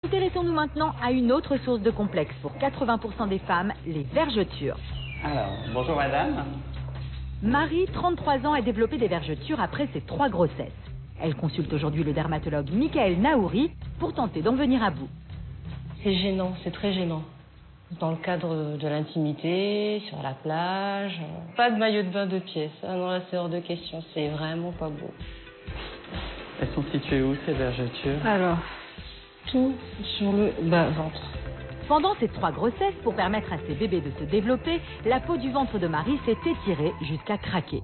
Intéressons-nous maintenant à une autre source de complexe pour 80% des femmes, les vergetures. Alors, bonjour madame. Marie, 33 ans, a développé des vergetures après ses 3 grossesses. Elle consulte aujourd'hui le dermatologue Michael Naouri pour tenter d'en venir à bout. C'est gênant, c'est très gênant. Dans le cadre de l'intimité, sur la plage, pas de maillot de bain de pièce. Ah non, là c'est hors de question, c'est vraiment pas beau. Elles sont situées où ces vergetures? Alors, tout sur le bas-ventre. Pendant ces 3 grossesses, pour permettre à ses bébés de se développer, la peau du ventre de Marie s'est étirée jusqu'à craquer.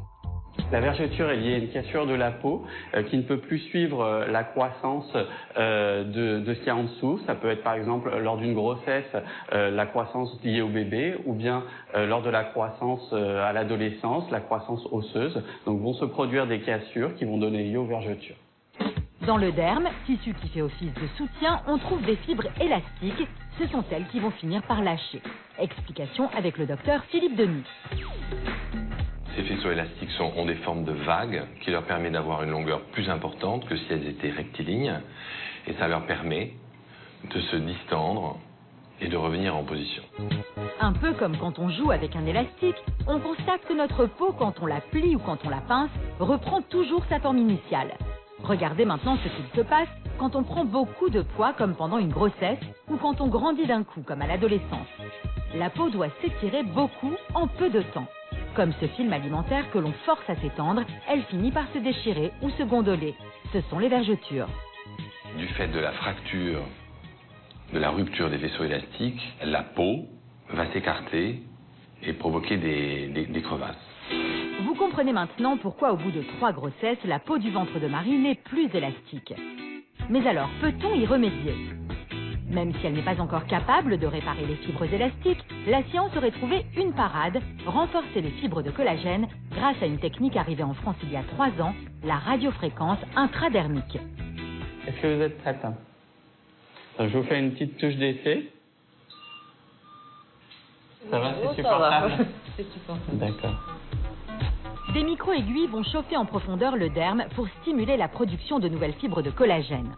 La vergeture est liée à une cassure de la peau qui ne peut plus suivre la croissance de ce qu'il y a en dessous. Ça peut être par exemple lors d'une grossesse, la croissance liée au bébé, ou bien lors de la croissance à l'adolescence, la croissance osseuse. Donc vont se produire des cassures qui vont donner lieu aux vergetures. Dans le derme, tissu qui fait office de soutien, on trouve des fibres élastiques. Ce sont elles qui vont finir par lâcher. Explication avec le docteur Philippe Denis. Ces faisceaux élastiques ont des formes de vagues qui leur permettent d'avoir une longueur plus importante que si elles étaient rectilignes. Et ça leur permet de se distendre et de revenir en position. Un peu comme quand on joue avec un élastique, on constate que notre peau, quand on la plie ou quand on la pince, reprend toujours sa forme initiale. Regardez maintenant ce qu'il se passe quand on prend beaucoup de poids comme pendant une grossesse ou quand on grandit d'un coup comme à l'adolescence. La peau doit s'étirer beaucoup en peu de temps. Comme ce film alimentaire que l'on force à s'étendre, elle finit par se déchirer ou se gondoler. Ce sont les vergetures. Du fait de la fracture, de la rupture des vaisseaux élastiques, la peau va s'écarter et provoquer des crevasses. Vous comprenez maintenant pourquoi au bout de 3 grossesses, la peau du ventre de Marie n'est plus élastique. Mais alors, peut-on y remédier? Même si elle n'est pas encore capable de réparer les fibres élastiques, la science aurait trouvé une parade, renforcer les fibres de collagène grâce à une technique arrivée en France il y a 3 ans, la radiofréquence intradermique. Est-ce que vous êtes prête? Je vous fais une petite touche d'essai. Ça va, c'est supportable? C'est supportable. D'accord. Des micro-aiguilles vont chauffer en profondeur le derme pour stimuler la production de nouvelles fibres de collagène.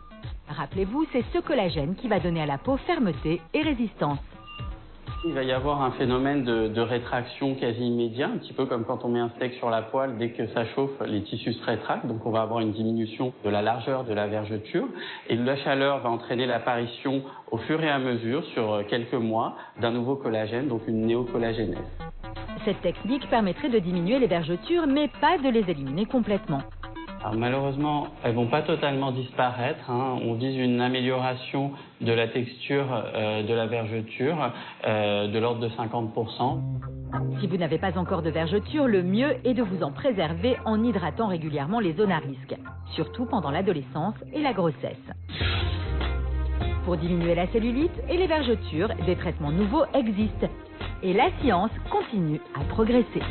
Rappelez-vous, c'est ce collagène qui va donner à la peau fermeté et résistance. Il va y avoir un phénomène de rétraction quasi immédiat, un petit peu comme quand on met un steak sur la poêle, dès que ça chauffe, les tissus se rétractent, donc on va avoir une diminution de la largeur de la vergeture. Et la chaleur va entraîner l'apparition au fur et à mesure, sur quelques mois, d'un nouveau collagène, donc une néocollagénèse. Cette technique permettrait de diminuer les vergetures, mais pas de les éliminer complètement. Alors malheureusement, elles ne vont pas totalement disparaître. On vise une amélioration de la texture de la vergeture de l'ordre de 50%. Si vous n'avez pas encore de vergeture, le mieux est de vous en préserver en hydratant régulièrement les zones à risque, surtout pendant l'adolescence et la grossesse. Pour diminuer la cellulite et les vergetures, des traitements nouveaux existent. Et la science continue à progresser.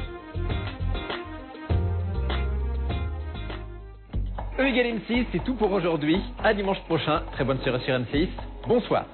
E = M6, c'est tout pour aujourd'hui. À dimanche prochain. Très bonne soirée sur M6. Bonsoir.